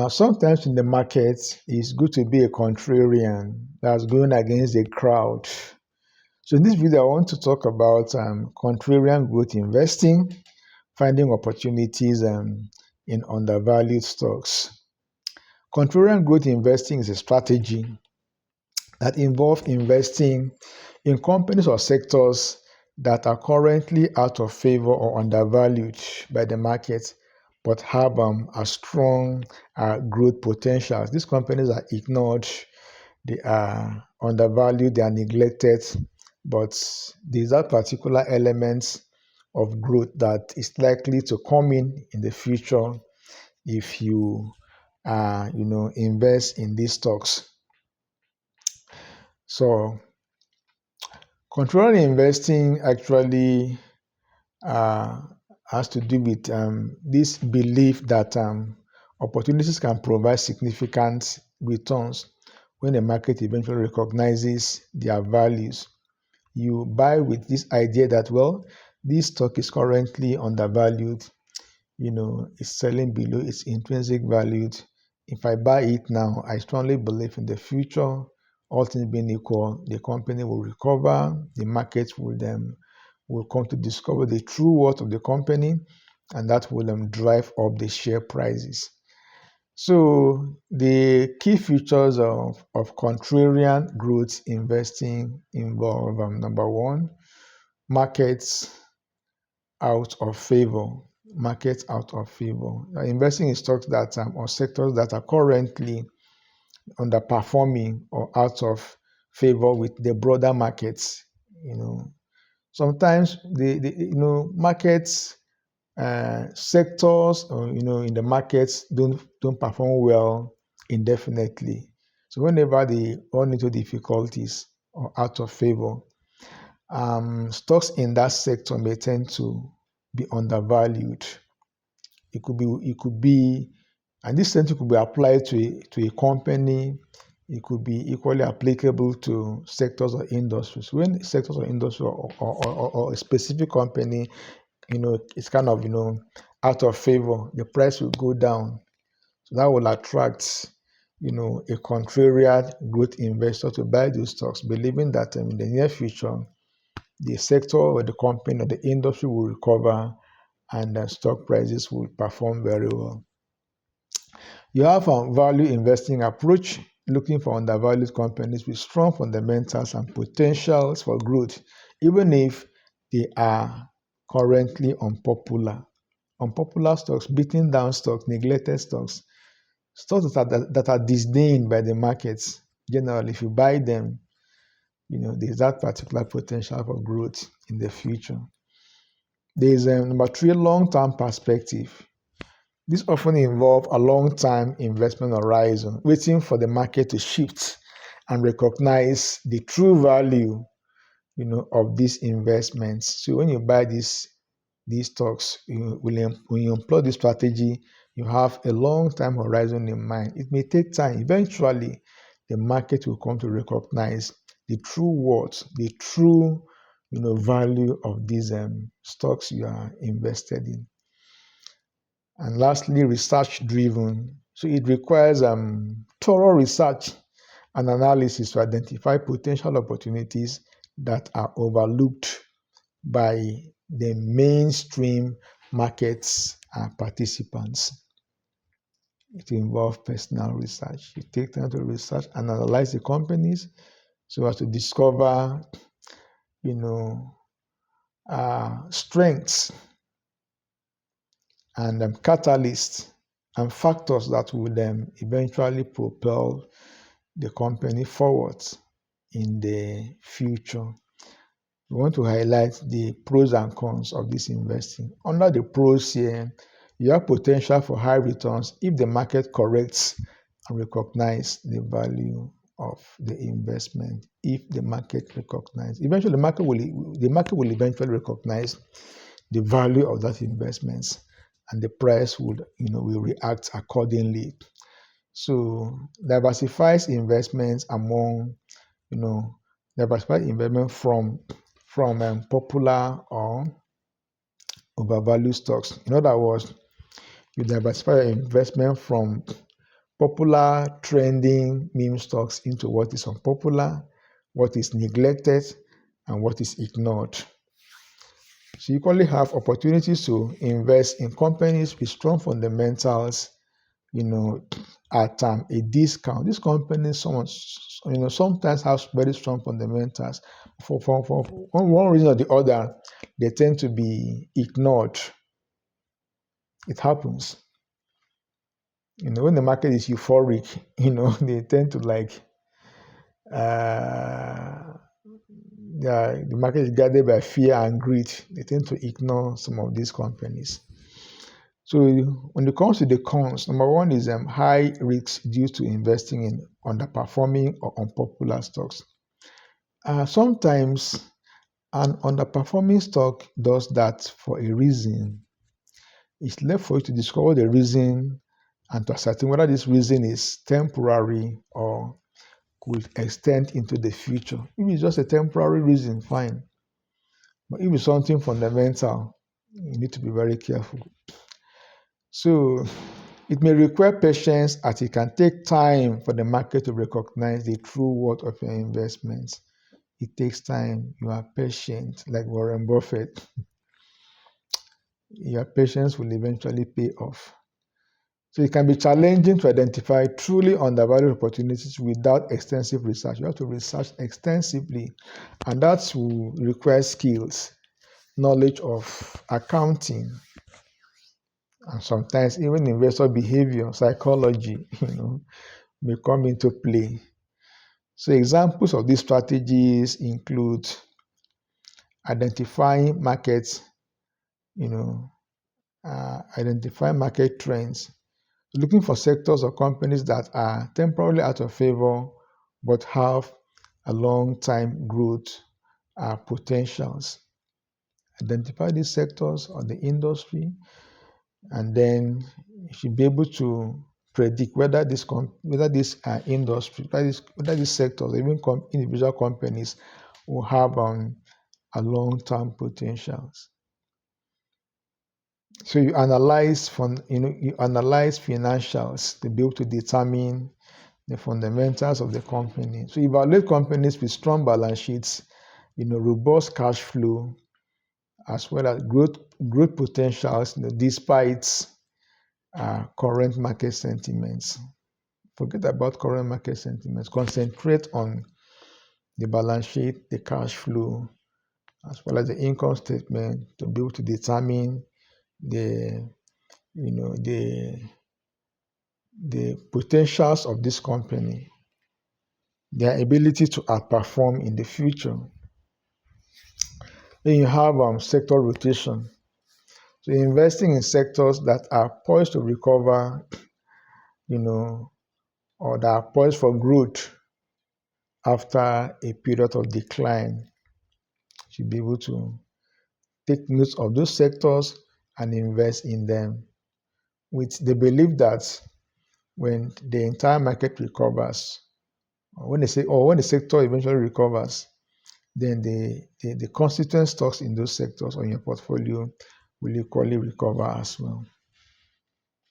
Sometimes in the market, it's good to be a contrarian that's going against the crowd. So in this video, I want to talk about contrarian growth investing, finding opportunities in undervalued stocks. Contrarian growth investing is a strategy that involves investing in companies or sectors that are currently out of favor or undervalued by the market, but have a strong growth potential. These companies are ignored, they are undervalued, they are neglected, but there's that particular element of growth that is likely to come in the future if you invest in these stocks. So control investing actually has to do with this belief that opportunities can provide significant returns when the market eventually recognizes their values. You buy with this idea that, well, this stock is currently undervalued, it's selling below its intrinsic value. If I buy it now, I strongly believe in the future, all things being equal, the company will recover, the market will come to discover the true worth of the company, and that will drive up the share prices. So the key features of contrarian growth investing involve number one, markets out of favor. Markets out of favor. Investing in stocks that or sectors that are currently underperforming or out of favor with the broader markets. Sometimes the markets sectors in the markets don't perform well indefinitely. So whenever they run into difficulties or out of favor, stocks in that sector may tend to be undervalued. It could be, and this sentence could be applied to a company. It could be equally applicable to sectors or industries. When sectors or industry or a specific company, it's kind of out of favor, the price will go down. So that will attract a contrarian growth investor to buy those stocks, believing that in the near future the sector or the company or the industry will recover and stock prices will perform very well. You have a value investing approach, looking for undervalued companies with strong fundamentals and potentials for growth, even if they are currently unpopular. Unpopular stocks, beaten down stocks, neglected stocks, stocks that are disdained by the markets. Generally, if you buy them, there's that particular potential for growth in the future. There's number three, long-term perspective. This often involves a long-term investment horizon, waiting for the market to shift and recognize the true value, of these investments. So when you buy these stocks, when you employ this strategy, you have a long-term horizon in mind. It may take time. Eventually, the market will come to recognize the true worth, the true, value of these stocks you are invested in. And lastly, research-driven. So it requires thorough research and analysis to identify potential opportunities that are overlooked by the mainstream markets and participants. It involves personal research. You take time to research and analyze the companies so as to discover, strengths and catalysts and factors that will eventually propel the company forward in the future. We want to highlight the pros and cons of this investing. Under the pros here, you have potential for high returns if the market corrects and recognizes the value of the investment. If the market recognizes, eventually the market will eventually recognize the value of that investment, and the price will react accordingly. So diversifies investments among, diversified investment from popular or overvalued stocks. In other words, you diversify your investment from popular trending meme stocks into what is unpopular, what is neglected, and what is ignored. So you equally have opportunities to invest in companies with strong fundamentals, at a discount. These companies, sometimes have very strong fundamentals. For one reason or the other, they tend to be ignored. It happens. When the market is euphoric, they tend to uh, the market is guided by fear and greed. They tend to ignore some of these companies. So when it comes to the cons, number one is high risks due to investing in underperforming or unpopular stocks. Sometimes an underperforming stock does that for a reason. It's left for you to discover the reason and to ascertain whether this reason is temporary or could extend into the future. If it's just a temporary reason, fine. But if it's something fundamental, you need to be very careful. So it may require patience as it can take time for the market to recognize the true worth of your investments. It takes time. You are patient, like Warren Buffett. Your patience will eventually pay off. So it can be challenging to identify truly undervalued opportunities without extensive research. You have to research extensively, and that will require skills, knowledge of accounting, and sometimes even investor behavior, psychology, may come into play. So examples of these strategies include identifying markets, identifying market trends, looking for sectors or companies that are temporarily out of favor but have a long-time growth potentials. Identify these sectors or the industry, and then you should be able to predict whether this industry, whether these sectors, even individual companies, will have a long-term potentials. So you analyze financials to be able to determine the fundamentals of the company. So evaluate companies with strong balance sheets, robust cash flow, as well as growth potentials, despite current market sentiments. Forget about current market sentiments. Concentrate on the balance sheet, the cash flow, as well as the income statement to be able to determine the potentials of this company, their ability to outperform in the future. Then you have sector rotation. So investing in sectors that are poised to recover, or that are poised for growth after a period of decline. You should be able to take note of those sectors and invest in them with the belief that when the entire market recovers, or when the sector eventually recovers, then the constituent stocks in those sectors on your portfolio will equally recover as well.